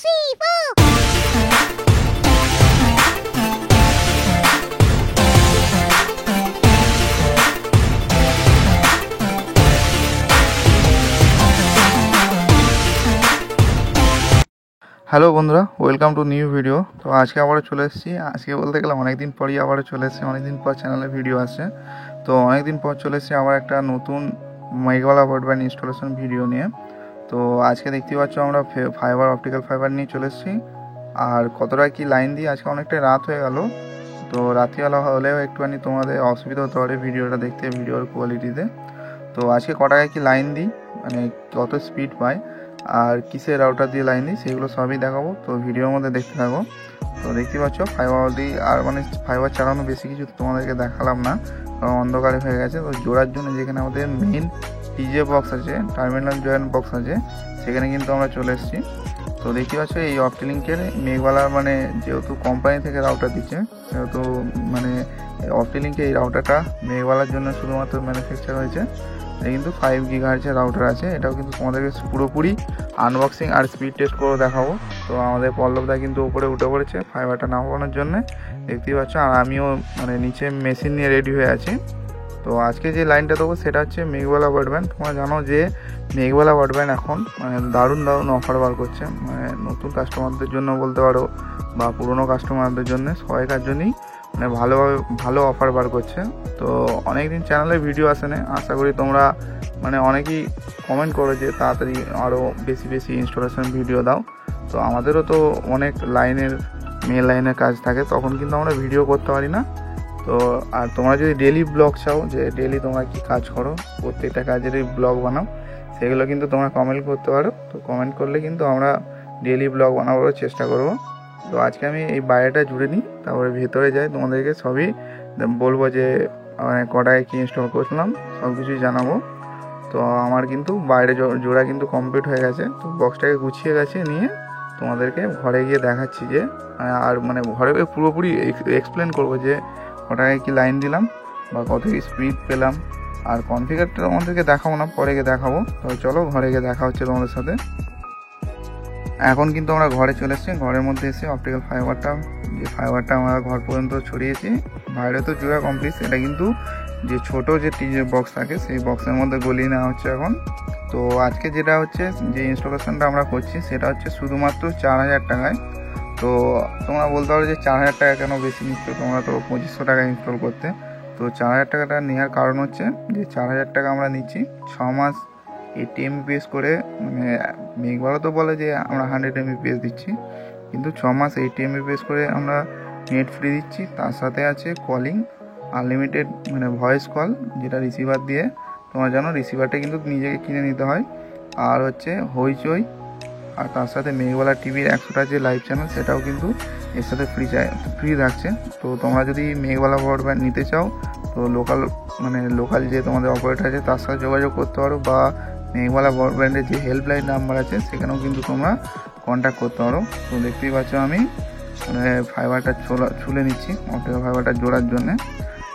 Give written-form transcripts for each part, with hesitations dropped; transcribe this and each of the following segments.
3, 4. Hello বন্ধুরা, welcome to new video. তো আজকে আবারও চলে এসেছি। আজকে বলতে গেলে অনেকদিন পরই আবারও চলে এসেছি, অনেকদিন পর চ্যানেলে ভিডিও আসছে। তো অনেকদিন পর চলে এসেছি আবার একটা নতুন মেঘওয়ালা ব্রডব্যান্ড ইনস্টলেশন ভিডিও নিয়ে। তো আজকে দেখতে পাচ্ছ আমরা ফাইবার অপটিক্যাল ফাইবার নিয়ে চলে এসেছি। আর কতটা কি লাইন দিই, আজকে অনেকটাই রাত হয়ে গেল। তো রাত্রিবেলা হলেও একটুখানি তোমাদের অসুবিধা হতে পারে ভিডিওটা দেখতে, ভিডিওর কোয়ালিটিতে। তো আজকে ক টাকায় কি লাইন দিই, মানে কত স্পিড পাই আর কিসের রাউটার দিয়ে লাইন দিই, সেগুলো সবই দেখাবো। তো ভিডিওর মধ্যে দেখতে থাকো। তো দেখতে পাচ্ছ ফাইবার দিয়ে, আর মানে ফাইবার চালানো বেশি কিছু তোমাদেরকে দেখালাম না, কারণ অন্ধকারে হয়ে গেছে। তো জোড়ার জন্য যেখানে আমাদের মেইন টিজে বক্স আছে, টার্মিনাল জয়েন্ট বক্স আছে, সেখানে কিন্তু আমরা চলে এসেছি। তো দেখতে পাচ্ছ এই অপটিলিঙ্কের মেঘওয়ালা, মানে যেহেতু কোম্পানি থেকে রাউটার দিচ্ছে, সেহেতু মানে অপটিলিঙ্কে এই রাউটারটা মেঘওয়ালার জন্য শুধুমাত্র ম্যানুফ্যাকচার হয়েছে। এটা কিন্তু 5 গিগাহার্জের রাউটার আছে। এটাও কিন্তু তোমাদেরকে পুরোপুরি আনবক্সিং আর স্পিড টেস্ট করে দেখাবো। তো আমাদের পল্লবদা কিন্তু উপরে উঠে পড়েছে ফাইবারটা নামানোর জন্য, দেখতেই পাচ্ছ। আর আমিও মানে নিচে মেশিন নিয়ে রেডি হয়ে আছি। তো আজকে যে লাইনটা দেবো সেটা হচ্ছে মেঘওয়ালা ব্রডব্যান্ড। তোমরা জানো যে মেঘওয়ালা ব্রডব্যান্ড এখন মানে দারুণ অফার বার করছে, মানে নতুন কাস্টমারদের জন্য বলতে পারো বা পুরনো কাস্টমারদের জন্য, সবাইকার জন্যই মানে ভালো অফার বার করছে। তো অনেকদিন চ্যানেলে ভিডিও আসে না, আশা করি তোমরা মানে অনেকেই কমেন্ট করো যে তাড়াতাড়ি আরও বেশি ইনস্টলেশন ভিডিও দাও। তো আমাদেরও তো অনেক মেল লাইনের কাজ থাকে, তখন কিন্তু আমরা ভিডিও করতে পারি না। তো আর তোমরা যদি ডেলি ব্লগ চাও, যে ডেলি তোমরা কি কাজ করো, প্রত্যেকটা কাজেরই ব্লগ বানাও, সেগুলো কিন্তু তোমরা কমেন্ট করতে পারো। তো কমেন্ট করলে কিন্তু আমরা ডেলি ব্লগ বানাবার চেষ্টা করব। তো আজকে আমি এই বাইরেটা জুড়ে নিই, তারপরে ভেতরে যাই, তোমাদেরকে সবই বলবো যে মানে কটায় কী ইনস্টল করলাম, সব কিছুই জানাবো। তো আমার কিন্তু বাইরে জোড়া কিন্তু কমপ্লিট হয়ে গেছে। তো বক্সটাকে গুছিয়ে গেছে নিয়ে তোমাদেরকে ঘরে গিয়ে দেখাচ্ছি যে, আর মানে ঘরে পুরোপুরি এক্সপ্লেন করবো যে কটায় কি লাইন দিলাম বা কত স্পিড পেলাম। আর কনফিগারটা তোমাদেরকে দেখাবো না, পরে গিয়ে দেখাবো। তো চলো ঘরে গিয়ে দেখা হচ্ছে তোমাদের সাথে। এখন কিন্তু আমরা ঘরে চলে এসেছি। ঘরের মধ্যে এসে অপটিক্যাল ফাইবারটা আমরা ঘর পর্যন্ত ছড়িয়েছি। বাইরে তো জোড়া কমপ্লিট, এটা কিন্তু যে ছোট যে টিজে বক্স থাকে সেই বক্সের মধ্যে গলিয়ে নেওয়া হচ্ছে এখন। তো আজকে যেটা হচ্ছে যে ইনস্টলেশনটা আমরা করছি সেটা হচ্ছে শুধুমাত্র 4000 টাকায়। তো তোমরা বলতে পারো যে 4000 টাকা কেন বেশি নিচ্ছ, তোমরা তো 2500 টাকা ইনস্টল করতে। তো 4000 টাকাটা নেওয়ার কারণ হচ্ছে যে 4000 টাকা আমরা নিচ্ছি 6 মাস 80 MBPS করে। মানে মেঘওয়ালা তো বলে যে আমরা 100 MBPS দিচ্ছি, কিন্তু 6 মাস 80 MBPS করে আমরা নেট ফ্রি দিচ্ছি। তার সাথে আছে কলিং আনলিমিটেড, মানে ভয়েস কল, যেটা রিসিভার দিয়ে, তোমরা জানো রিসিভারটা কিন্তু নিজেকে কিনে নিতে হয়। আর হচ্ছে হইচই, আর তার সাথে মেঘওয়ালা টিভির 100টা যে লাইভ চ্যানেল, সেটাও কিন্তু এর সাথে ফ্রি থাকছে। তো তোমরা যদি মেঘওয়ালা ব্রডব্যান্ড নিতে চাও, তো লোকাল যে তোমাদের অপারেটর আছে তার সাথে যোগাযোগ করতে পারো, বা মেঘওয়ালা ব্রডব্যান্ডের যে হেল্পলাইন নাম্বার আছে সেখানেও কিন্তু তোমরা কন্ট্যাক্ট করতে পারো। তো দেখতেই পাচ্ছ আমি মানে ফাইবারটা ছুলে নিচ্ছি অপটিক্যাল ফাইবারটা জোড়ার জন্যে।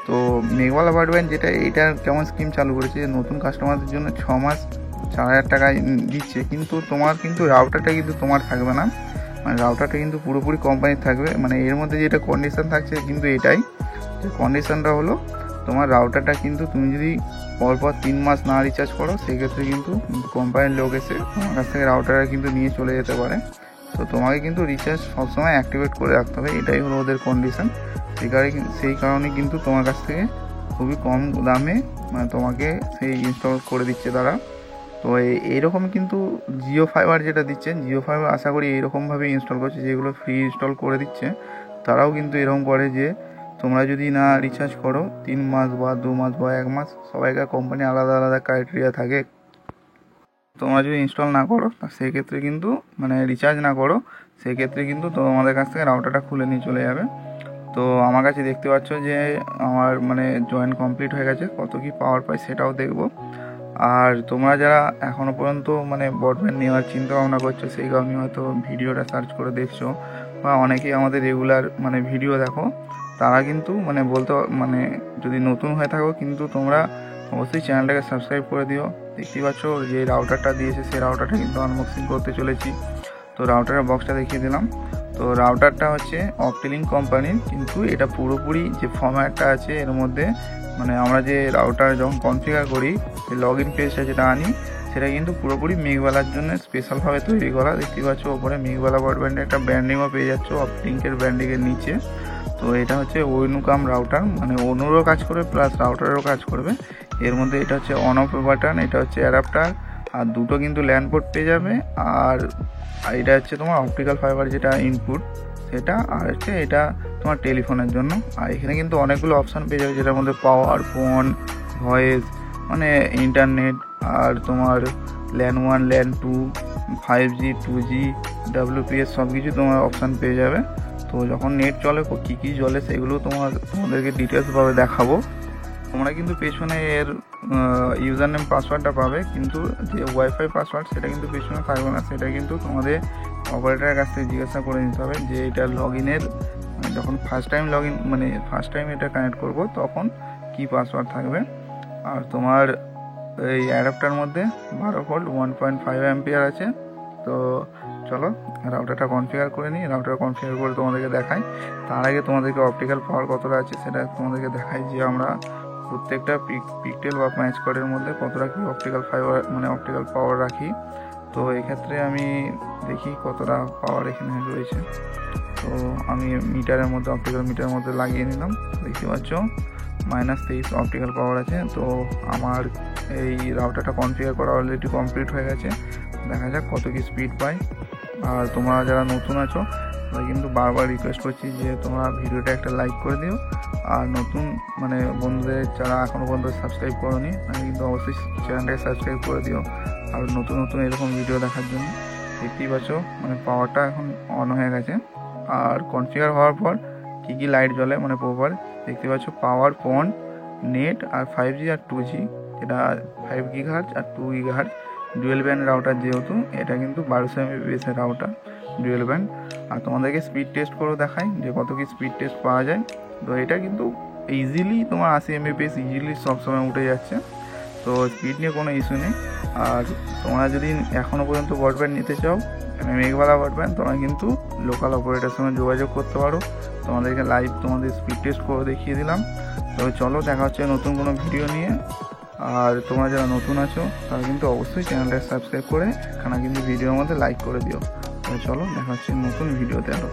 তো মেঘওয়ালা ব্রডব্যান্ড যেটা, এইটার কেমন স্কিম চালু করেছে, যে নতুন কাস্টমারদের জন্য 6 মাস 4000 টাকায় দিচ্ছে, কিন্তু তোমার কিন্তু রাউটারটা কিন্তু তোমার থাকবে না, মানে রাউটারটা কিন্তু পুরোপুরি কোম্পানির থাকবে। মানে এর মধ্যে যেটা কন্ডিশন থাকছে কিন্তু এটাই, যে কন্ডিশনটা হলো তোমার রাউটারটা কিন্তু তুমি যদি পরপর 3 মাস না রিচার্জ করো, সেক্ষেত্রে কিন্তু কোম্পানির লোক এসে তোমার কাছ থেকে রাউটারটা কিন্তু নিয়ে চলে যেতে পারে। তো তোমাকে কিন্তু রিচার্জ সবসময় অ্যাক্টিভেট করে রাখতে হবে, এটাই হলো ওদের কন্ডিশন। সেই কারণে কিন্তু তোমার কাছ থেকে খুবই কম দামে মানে তোমাকে সেই ইনস্টল করে দিচ্ছে তারা। তো এইরকম কিন্তু জিও ফাইবার যেটা দিচ্ছে, জিও ফাইবার আশা করি এইরকমভাবে ইনস্টল করছে, যেগুলো ফ্রি ইনস্টল করে দিচ্ছে তারাও কিন্তু এরকম করে যে তোমরা যদি না রিচার্জ করো 3 মাস বা 2 মাস বা 1 মাস, সবাইকার কোম্পানি আলাদা ক্রাইটেরিয়া থাকে। তোমরা যদি ইনস্টল না করো সেই ক্ষেত্রে কিন্তু মানে রিচার্জ না করো, সেই ক্ষেত্রে কিন্তু তোমাদের কাছ থেকে রাউটারটা খুলে নিয়ে চলে যাবে। তো আমার কাছে দেখতে পাচ্ছ যে আমার মানে জয়েন কমপ্লিট হয়ে গেছে, কত কি পাওয়ার পাই সেটাও দেখবো। আর তোমরা যারা এখনও পর্যন্ত মানে ব্রডব্যান্ড নেওয়ার চিন্তা ভাবনা করছো, সেই কারণে হয়তো ভিডিওটা সার্চ করে দেখছো, বা অনেকেই আমাদের রেগুলার মানে ভিডিও দেখো, তারা কিন্তু মানে মানে যদি নতুন হয়ে থাকো কিন্তু তোমরা অবশ্যই চ্যানেলটাকে সাবস্ক্রাইব করে দিও। দেখতেই পাচ্ছ যে রাউটারটা দিয়েছে সেই রাউটারটা কিন্তু আনবক্সিং করতে চলেছি। তো রাউটারের বক্সটা দেখিয়ে দিলাম। তো রাউটারটা হচ্ছে অপটিলিঙ্ক কোম্পানির, কিন্তু এটা পুরোপুরি যে ফরম্যাটটা আছে এর মধ্যে, মানে আমরা যে রাউটার যখন কনফিগার করি, যে লগ ইন পেজটা যেটা আনি, সেটা কিন্তু পুরোপুরি মেঘবালার জন্য স্পেশালভাবে তৈরি করা। দেখতে পাচ্ছ ওপরে মেঘবালা ব্রডব্যান্ডের একটা ব্র্যান্ডিংও পেয়ে যাচ্ছ অপটিলিঙ্কের ব্র্যান্ডিংয়ের নিচে। তো এটা হচ্ছে অনুকাম রাউটার, মানে অনুরও কাজ করবে প্লাস রাউটারেরও কাজ করবে। এর মধ্যে এটা হচ্ছে অন অফ বাটন, এটা হচ্ছে অ্যাডাপ্টার, আর দুটো কিন্তু ল্যান্ড পোর্ট পেয়ে যাবে। আর এটা হচ্ছে তোমার অপটিক্যাল ফাইবার যেটা ইনপুট সেটা, আর হচ্ছে এটা তোমার টেলিফোনের জন্য। আর এখানে কিন্তু অনেকগুলো অপশান পেয়ে যাবে, যেটার মধ্যে পাওয়ার, ফোন, ভয়েস, মানে ইন্টারনেট, আর তোমার LAN 1, LAN 2, 5G, 2G, WPS সব কিছু তোমার অপশান পেয়ে যাবে। তো যখন নেট চলে কী কী চলে সেগুলো তোমাদেরকে ডিটেলসভাবে দেখাবো। তোমরা কিন্তু পেছনে এর ইউজার নেম পাসওয়ার্ডটা পাবে, কিন্তু যে ওয়াইফাই পাসওয়ার্ড সেটা কিন্তু পেছনে থাকবে না, সেটা কিন্তু তোমাদের অপারেটরের কাছ থেকে জিজ্ঞাসা করে নিতে হবে যে এটা লগ ইনের যখন ফার্স্ট টাইম এটা কানেক্ট করব তখন কি পাসওয়ার্ড থাকবে। আর তোমার এই অ্যাডাপ্টার মধ্যে 12 ভোল্ট 1.5 অ্যাম্পিয়ার আছে। তো চলো রাউটারটা কনফিগার করে নিই। রাউটার কনফিগার করে তোমাদেরকে দেখাই। তার আগে তোমাদেরকে অপটিক্যাল পাওয়ার কতটা আছে সেটা তোমাদেরকে দেখাই, যে আমরা প্রত্যেকটা পিক্টেল বা ম্যাচ কার্ডের মধ্যে কতটা কি অপটিক্যাল পাওয়ার রাখি। তো এক্ষেত্রে আমি দেখি কতটা পাওয়ার এখানে রয়েছে। তো আমি মিটারের মধ্যে অপটিক্যাল মিটারের মধ্যে লাগিয়ে নিলাম। দেখতে পাচ্ছ -23 অপটিক্যাল পাওয়ার আছে। তো আমার এই রাউটারটা কনফিগার করা অলরেডি কমপ্লিট হয়ে গেছে। দেখা যাক কত কি স্পিড পাই। আর তোমরা যারা নতুন আছো তারা কিন্তু বারবার রিকোয়েস্ট করছি যে তোমরা ভিডিওটা একটা লাইক করে দিও। আর নতুন বন্ধুদের যারা এখনও পর্যন্ত সাবস্ক্রাইব করোনি তারা কিন্তু অবশ্যই চ্যানেলটাকে সাবস্ক্রাইব করে দিও আর নতুন এরকম ভিডিও দেখার জন্য। দেখতেই পাচ্ছ পাওয়ারটা এখন অন হয়ে গেছে। আর কনফিগার হওয়ার পর কী লাইট জ্বলে প্রপার দেখতে পাচ্ছ, পাওয়ার, ফোন, নেট, আর 5G আর 2G, এটা 5 GHz আর 2 GHz ডুয়েল ব্যান্ড রাউটার, যেহেতু এটা কিন্তু 1200 Mbps এর রাউটার ডুয়েল ব্যান্ড। আর তোমাদেরকে স্পিড টেস্ট করেও দেখাই যে কত কি স্পিড টেস্ট পাওয়া যায়। তো এটা কিন্তু ইজিলি তোমার 80 Mbps ইজিলি সবসময় উঠে যাচ্ছে। তো স্পিড নিয়ে কোনো ইস্যু নেই। আর তোমরা যদি এখনও পর্যন্ত ব্রডব্যান্ড নিতে চাও, মেঘবালা ব্রডব্যান্ড, তোমরা কিন্তু লোকাল অপারেটরের সঙ্গে যোগাযোগ করতে পারো। তোমাদেরকে লাইভ তোমাদের স্পিড টেস্ট করে দেখিয়ে দিলাম। তো চলো দেখা হচ্ছে নতুন কোনো ভিডিও নিয়ে। আর তোমরা যারা নতুন আছো তারা কিন্তু অবশ্যই চ্যানেলটা সাবস্ক্রাইব করে এখানে কিন্তু ভিডিওর মধ্যে লাইক করে দিও। তো চলো দেখা হচ্ছে নতুন ভিডিওতে আরও।